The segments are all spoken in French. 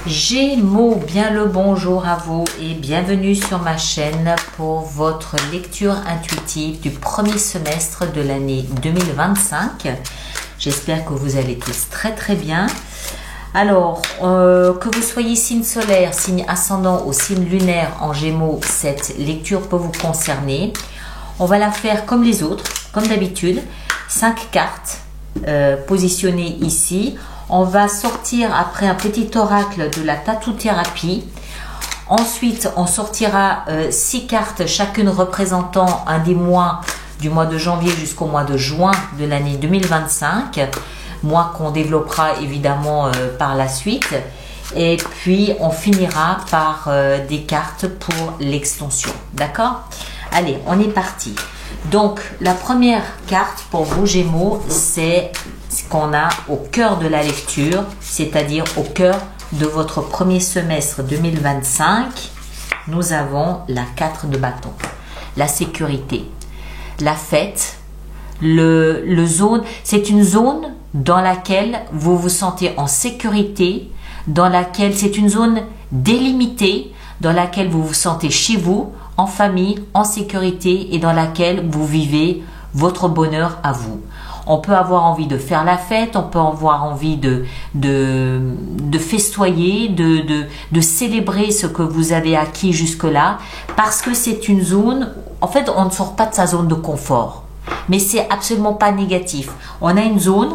Gémeaux, bien le bonjour à vous et bienvenue sur ma chaîne pour votre lecture intuitive du premier semestre de l'année 2025. J'espère que vous allez tous très bien. Alors, que vous soyez signe solaire, signe ascendant ou signe lunaire en Gémeaux, cette lecture peut vous concerner. On va la faire comme les autres, comme d'habitude. 5 cartes positionnées ici. On va sortir après un petit oracle de la tatou-thérapie. Ensuite, on sortira 6 cartes, chacune représentant un des mois du mois de janvier jusqu'au mois de juin de l'année 2025. Mois qu'on développera évidemment par la suite. Et puis, on finira par des cartes pour l'extension. D'accord? Allez, on est parti. Donc, la première carte pour vous, Gémeaux, c'est ce qu'on a au cœur de la lecture, c'est-à-dire au cœur de votre premier semestre 2025. Nous avons la 4 de bâton, la sécurité, la fête, c'est une zone dans laquelle vous vous sentez en sécurité, dans laquelle c'est une zone délimitée, dans laquelle vous vous sentez chez vous, en famille, en sécurité et dans laquelle vous vivez votre bonheur à vous. On peut avoir envie de faire la fête, on peut avoir envie de festoyer, de célébrer ce que vous avez acquis jusque-là, parce que c'est une zone, en fait, on ne sort pas de sa zone de confort. Mais c'est absolument pas négatif. On a une zone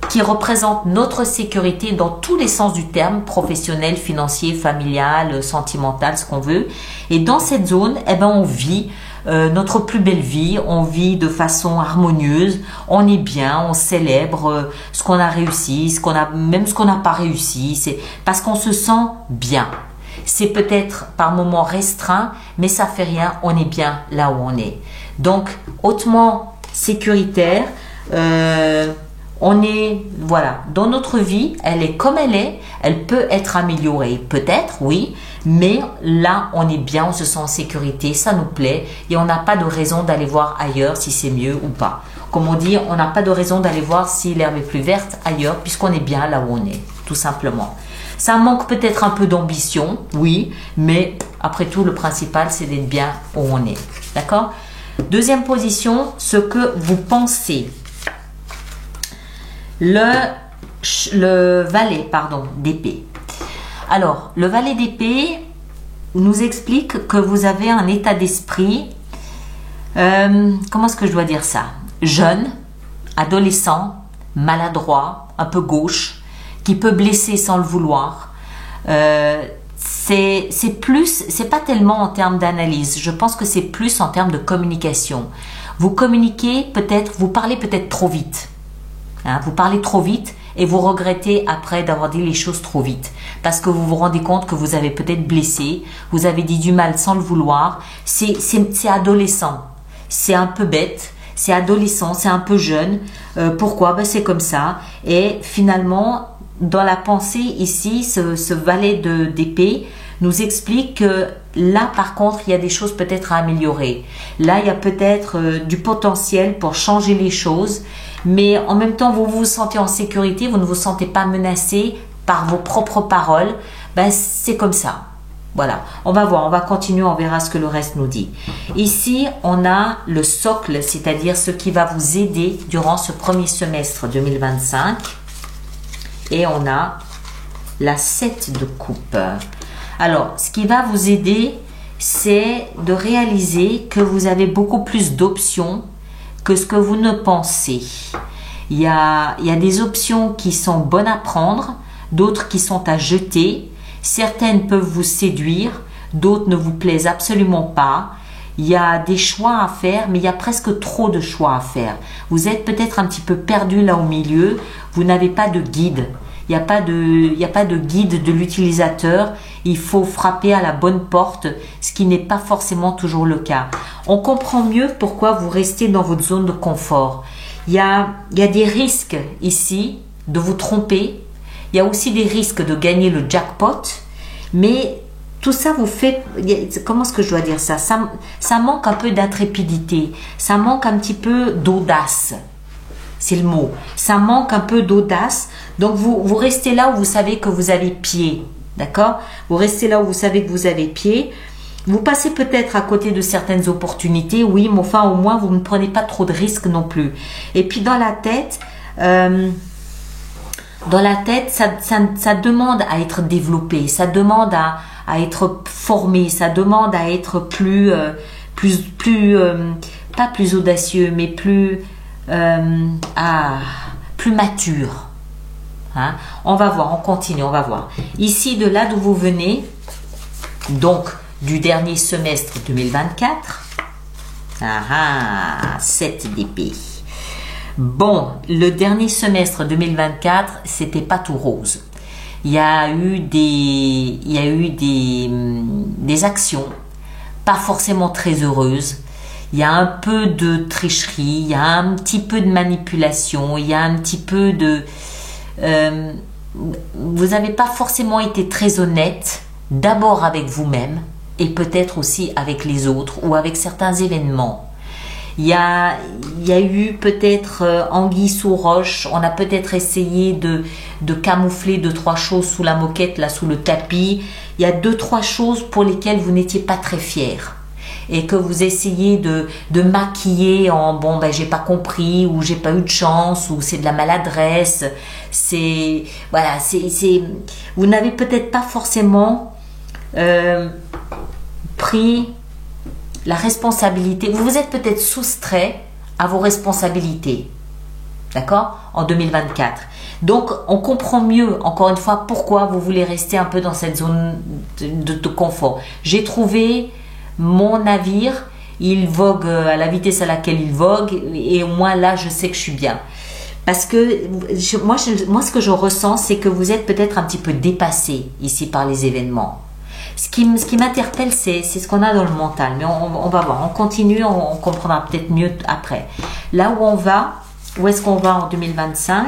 qui représente notre sécurité dans tous les sens du terme, professionnel, financier, familial, sentimental, ce qu'on veut. Et dans cette zone, eh ben, on vit notre plus belle vie, on vit de façon harmonieuse, on est bien, on célèbre ce qu'on a réussi, même ce qu'on n'a pas réussi, c'est parce qu'on se sent bien. C'est peut-être par moments restreint, mais ça fait rien, on est bien là où on est. Donc, hautement sécuritaire, on est, voilà, dans notre vie, elle est comme elle peut être améliorée, peut-être, oui, mais là, on est bien, on se sent en sécurité, ça nous plaît et on n'a pas de raison d'aller voir ailleurs si c'est mieux ou pas. Comme on dit, on n'a pas de raison d'aller voir si l'herbe est plus verte ailleurs puisqu'on est bien là où on est, tout simplement. Ça manque peut-être un peu d'ambition, oui, mais après tout, le principal, c'est d'être bien où on est, d'accord? Deuxième position, ce que vous pensez. Le valet, d'épée. Alors, le valet d'épée nous explique que vous avez un état d'esprit, comment est-ce que je dois dire ça? Jeune, adolescent, maladroit, un peu gauche, qui peut blesser sans le vouloir. C'est pas tellement en termes d'analyse, je pense que c'est plus en termes de communication. Vous communiquez peut-être, vous parlez peut-être trop vite. Vous parlez trop vite et vous regrettez après d'avoir dit les choses trop vite parce que vous vous rendez compte que vous avez peut-être blessé, vous avez dit du mal sans le vouloir. C'est adolescent, c'est un peu bête, c'est adolescent, c'est un peu jeune. Pourquoi? Ben, c'est comme ça. Et finalement, dans la pensée ici, ce valet d'épée nous explique que là, par contre, il y a des choses peut-être à améliorer. Là, il y a peut-être du potentiel pour changer les choses. Mais en même temps, vous vous sentez en sécurité, vous ne vous sentez pas menacé par vos propres paroles. Ben, c'est comme ça. Voilà, on va voir, on va continuer, on verra ce que le reste nous dit. Ici, on a le socle, c'est-à-dire ce qui va vous aider durant ce premier semestre 2025. Et on a la 7 de coupe. Alors, ce qui va vous aider, c'est de réaliser que vous avez beaucoup plus d'options que ce que vous ne pensez. Il y a des options qui sont bonnes à prendre, d'autres qui sont à jeter. Certaines peuvent vous séduire, d'autres ne vous plaisent absolument pas. Il y a des choix à faire, mais il y a presque trop de choix à faire. Vous êtes peut-être un petit peu perdu là au milieu, vous n'avez pas de guide. Il n'y a pas de guide de l'utilisateur. Il faut frapper à la bonne porte, ce qui n'est pas forcément toujours le cas. On comprend mieux pourquoi vous restez dans votre zone de confort. Il y a des risques ici de vous tromper. Il y a aussi des risques de gagner le jackpot. Mais tout ça vous fait... Comment est-ce que je dois dire ça? Ça manque un peu d'intrépidité. Ça manque un petit peu d'audace. c'est le mot. Ça manque un peu d'audace. Donc, vous restez là où vous savez que vous avez pied. D'accord? Vous restez là où vous savez que vous avez pied. Vous passez peut-être à côté de certaines opportunités, oui, mais enfin, au moins, vous ne prenez pas trop de risques non plus. Et puis, dans la tête, ça demande à être développé, ça demande à être formé, ça demande à être pas plus audacieux, mais plus mature. Hein? On va voir, on continue, on va voir. Ici, de là d'où vous venez, donc du dernier semestre 2024, 7 d'épée. Bon, le dernier semestre 2024, c'était pas tout rose. Il y a eu des actions pas forcément très heureuses. Il y a un peu de tricherie, il y a un petit peu de manipulation, il y a un petit peu de... vous n'avez pas forcément été très honnête, d'abord avec vous-même et peut-être aussi avec les autres ou avec certains événements. Il y a eu peut-être anguille sous roche. On a peut-être essayé de camoufler 2-3 choses sous la moquette, là sous le tapis. Il y a 2-3 choses pour lesquelles vous n'étiez pas très fier et que vous essayez de maquiller en bon ben j'ai pas compris ou j'ai pas eu de chance ou c'est de la maladresse. C'est voilà, c'est vous n'avez peut-être pas forcément pris la responsabilité, vous vous êtes peut-être soustrait à vos responsabilités, d'accord, en 2024. Donc, on comprend mieux, encore une fois, pourquoi vous voulez rester un peu dans cette zone de confort. J'ai trouvé mon navire, il vogue à la vitesse à laquelle il vogue, et au moins là, je sais que je suis bien. Parce que moi, ce que je ressens, c'est que vous êtes peut-être un petit peu dépassé ici par les événements. Ce qui m'interpelle, c'est ce qu'on a dans le mental. Mais on va voir. On continue, on comprendra peut-être mieux après. Là où on va, où est-ce qu'on va en 2025 ?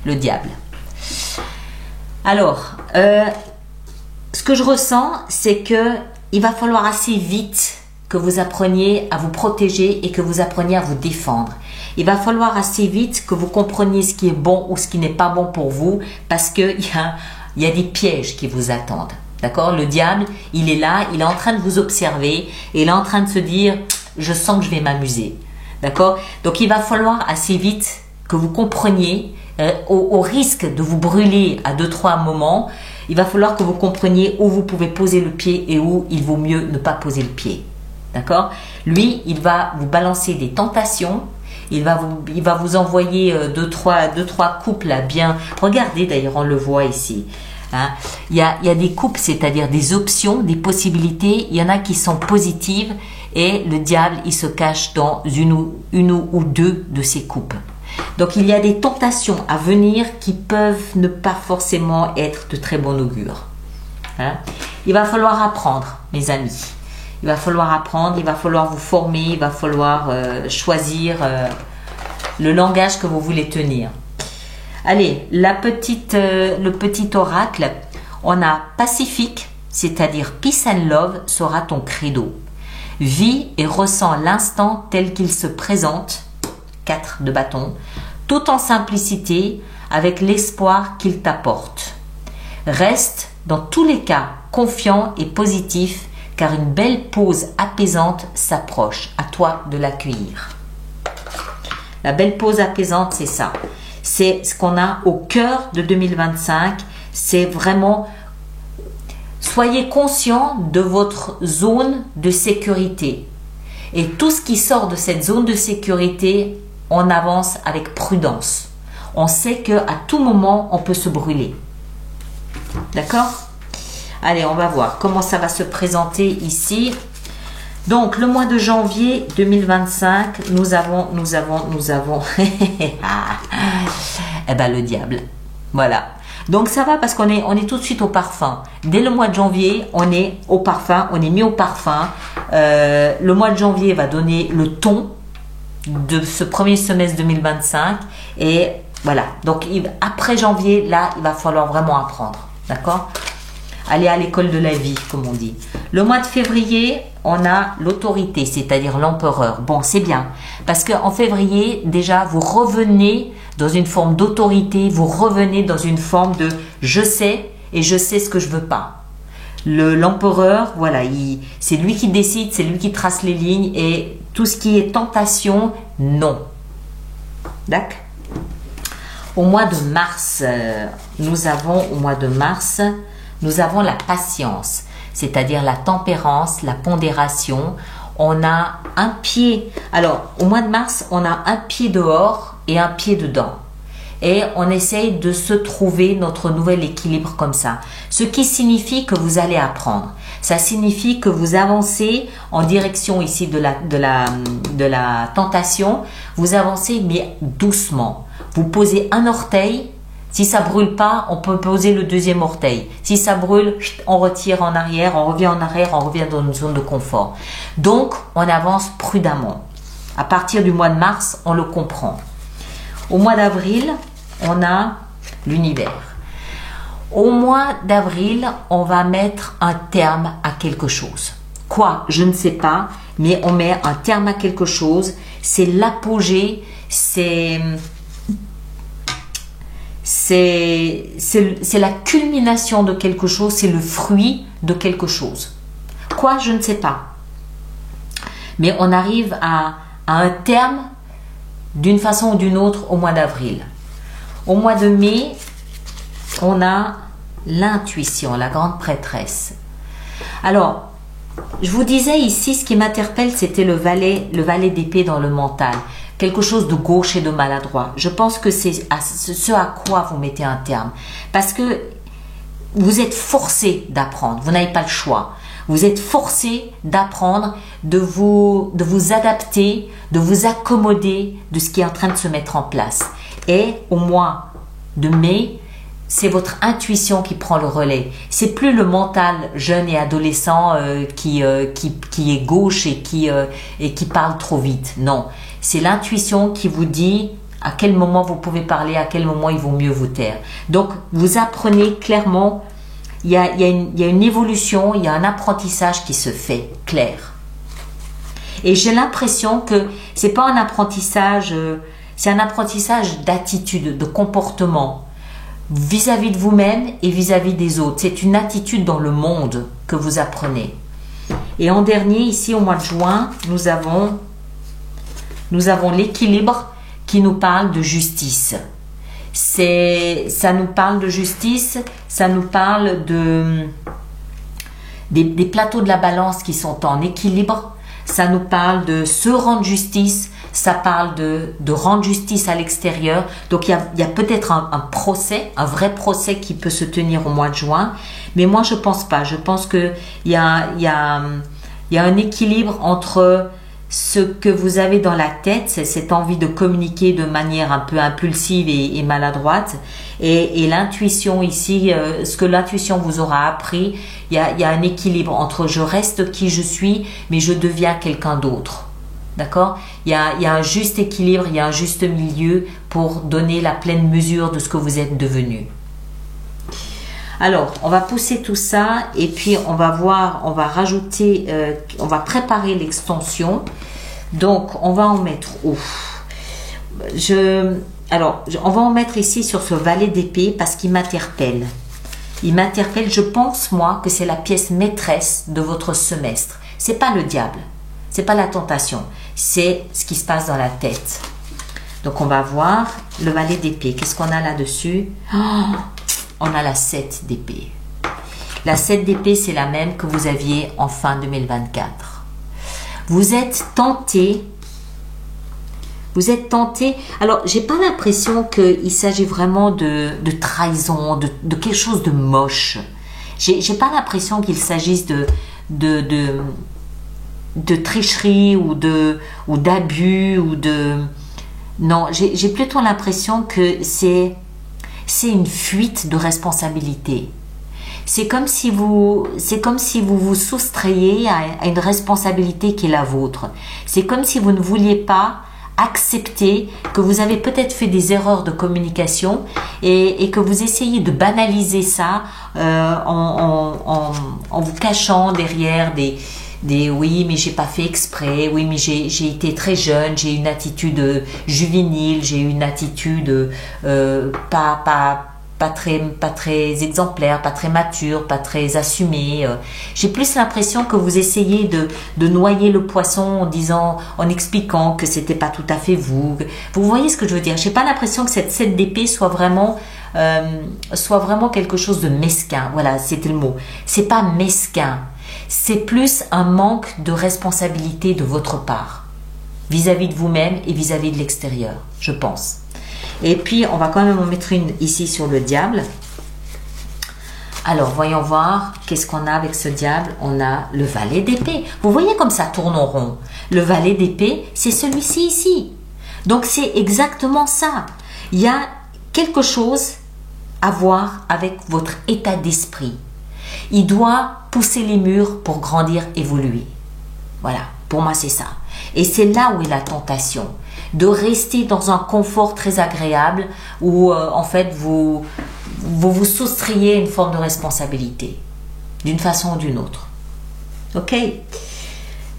Le diable. Alors, ce que je ressens, c'est que il va falloir assez vite que vous appreniez à vous protéger et que vous appreniez à vous défendre. Il va falloir assez vite que vous compreniez ce qui est bon ou ce qui n'est pas bon pour vous parce qu'il y a des pièges qui vous attendent. D'accord ? Le diable, il est là, il est en train de vous observer et il est en train de se dire « je sens que je vais m'amuser ». D'accord ? Donc, il va falloir assez vite que vous compreniez au risque de vous brûler à 2-3 moments, il va falloir que vous compreniez où vous pouvez poser le pied et où il vaut mieux ne pas poser le pied. D'accord ? Lui, il va vous balancer des tentations. Il va vous envoyer 2-3 coupes là bien. Regardez d'ailleurs, on le voit ici. Hein. Il y a des coupes, c'est-à-dire des options, des possibilités. Il y en a qui sont positives et le diable, il se cache dans une ou deux de ces coupes. Donc il y a des tentations à venir qui peuvent ne pas forcément être de très bon augure. Hein. Il va falloir apprendre, mes amis. Il va falloir apprendre, il va falloir vous former, il va falloir choisir le langage que vous voulez tenir. Allez, le petit oracle, on a pacifique, c'est-à-dire peace and love sera ton credo. Vis et ressens l'instant tel qu'il se présente, 4 de bâton, tout en simplicité avec l'espoir qu'il t'apporte. Reste dans tous les cas confiant et positif car une belle pause apaisante s'approche. À toi de l'accueillir. La belle pause apaisante, c'est ça. C'est ce qu'on a au cœur de 2025. C'est vraiment, soyez conscient de votre zone de sécurité. Et tout ce qui sort de cette zone de sécurité, on avance avec prudence. On sait qu'à tout moment, on peut se brûler. D'accord ? Allez, on va voir comment ça va se présenter ici. Donc, le mois de janvier 2025, nous avons eh ben, le diable. Voilà. Donc, ça va parce qu'on est tout de suite au parfum. Dès le mois de janvier, on est au parfum, on est mis au parfum. Le mois de janvier va donner le ton de ce premier semestre 2025. Et voilà. Donc, après janvier, là, il va falloir vraiment apprendre. D'accord ? aller à l'école de la vie, comme on dit. Le mois de février, on a l'autorité, c'est-à-dire l'empereur. Bon, c'est bien, parce qu'en février, déjà, vous revenez dans une forme d'autorité, vous revenez dans une forme de « je sais et je sais ce que je veux pas ». L'empereur, voilà, c'est lui qui décide, c'est lui qui trace les lignes et tout ce qui est tentation, non. D'accord? Au mois de mars, nous avons la patience, c'est-à-dire la tempérance, la pondération. On a un pied, alors au mois de mars, on a un pied dehors et un pied dedans. Et on essaye de se trouver notre nouvel équilibre comme ça. Ce qui signifie que vous allez apprendre. Ça signifie que vous avancez en direction ici de la tentation. Vous avancez mais doucement. Vous posez un orteil. Si ça brûle pas, on peut poser le deuxième orteil. Si ça brûle, on retire en arrière, on revient en arrière, on revient dans une zone de confort. Donc, on avance prudemment. À partir du mois de mars, on le comprend. Au mois d'avril, on a l'univers. Au mois d'avril, on va mettre un terme à quelque chose. Quoi? Je ne sais pas, mais on met un terme à quelque chose. C'est l'apogée, c'est la culmination de quelque chose, c'est le fruit de quelque chose. Quoi? Je ne sais pas. Mais on arrive à un terme d'une façon ou d'une autre au mois d'avril. Au mois de mai, on a l'intuition, la grande prêtresse. Alors, je vous disais ici, ce qui m'interpelle, c'était le valet d'épée dans le mental. Quelque chose de gauche et de maladroit. Je pense que c'est ce à quoi vous mettez un terme. Parce que vous êtes forcé d'apprendre. Vous n'avez pas le choix. Vous êtes forcé d'apprendre, de vous adapter, de vous accommoder de ce qui est en train de se mettre en place. Et au mois de mai, c'est votre intuition qui prend le relais. C'est plus le mental jeune et adolescent qui est gauche et qui parle trop vite. Non, c'est l'intuition qui vous dit à quel moment vous pouvez parler, à quel moment il vaut mieux vous taire. Donc, vous apprenez clairement. Il y a une évolution, il y a un apprentissage qui se fait clair. Et j'ai l'impression que c'est pas un apprentissage, c'est un apprentissage d'attitude, de comportement vis-à-vis de vous-même et vis-à-vis des autres. C'est une attitude dans le monde que vous apprenez. Et en dernier, ici au mois de juin, nous avons l'équilibre qui nous parle de justice. Ça nous parle de justice, ça nous parle des plateaux de la balance qui sont en équilibre, ça nous parle de se rendre justice, ça parle de rendre justice à l'extérieur. Donc il y a peut-être un procès, un vrai procès qui peut se tenir au mois de juin, mais moi je pense pas. Je pense que il y a un équilibre entre ce que vous avez dans la tête, c'est cette envie de communiquer de manière un peu impulsive et maladroite, et l'intuition ici, ce que l'intuition vous aura appris, il y a un équilibre entre je reste qui je suis, mais je deviens quelqu'un d'autre. D'accord? Il y a un juste équilibre, il y a un juste milieu pour donner la pleine mesure de ce que vous êtes devenu. Alors, on va pousser tout ça et puis on va voir, on va rajouter, on va préparer l'extension. Donc, on va en mettre où? On va en mettre ici sur ce valet d'épée parce qu'il m'interpelle. Il m'interpelle, je pense moi que c'est la pièce maîtresse de votre semestre. C'est pas le diable, c'est pas la tentation, c'est ce qui se passe dans la tête. Donc, on va voir le valet d'épée. Qu'est-ce qu'on a là-dessus? On a la 7 d'épée. La 7 d'épée, c'est la même que vous aviez en fin 2024. Vous êtes tenté. Vous êtes tenté. Alors, j'ai pas l'impression qu'il s'agit vraiment de trahison, de quelque chose de moche. J'ai pas l'impression qu'il s'agisse de tricherie ou d'abus ou de... Non, j'ai plutôt l'impression que c'est une fuite de responsabilité. C'est comme si vous vous soustrayez à une responsabilité qui est la vôtre. C'est comme si vous ne vouliez pas accepter que vous avez peut-être fait des erreurs de communication et que vous essayez de banaliser ça en vous cachant derrière des oui mais j'ai pas fait exprès, oui mais j'ai été très jeune, j'ai une attitude juvénile, j'ai une attitude pas très exemplaire, pas très mature, pas très assumée. J'ai plus l'impression que vous essayez de noyer le poisson en expliquant que c'était pas tout à fait vous. Vous voyez ce que je veux dire? J'ai pas l'impression que cette 7 d'épée soit vraiment quelque chose de mesquin. Voilà, c'était le mot. C'est pas mesquin. C'est plus un manque de responsabilité de votre part vis-à-vis de vous-même et vis-à-vis de l'extérieur, je pense. Et puis, on va quand même en mettre une ici sur le diable. Alors, voyons voir, qu'est-ce qu'on a avec ce diable? On a le valet d'épée. Vous voyez comme ça tourne en rond. Le valet d'épée, c'est celui-ci ici. Donc, c'est exactement ça. Il y a quelque chose à voir avec votre état d'esprit. Il doit pousser les murs pour grandir, évoluer. Voilà, pour moi, c'est ça. Et c'est là où est la tentation. De rester dans un confort très agréable où en fait vous soustrayez une forme de responsabilité d'une façon ou d'une autre. Ok,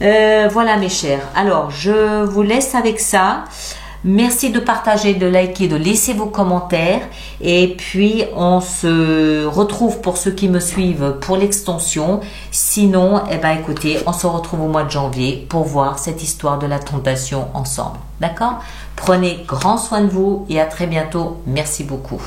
voilà mes chers. Alors je vous laisse avec ça. Merci de partager, de liker, de laisser vos commentaires et puis on se retrouve pour ceux qui me suivent pour l'extension. Sinon, eh ben écoutez, on se retrouve au mois de janvier pour voir cette histoire de la tentation ensemble. D'accord? Prenez grand soin de vous et à très bientôt. Merci beaucoup.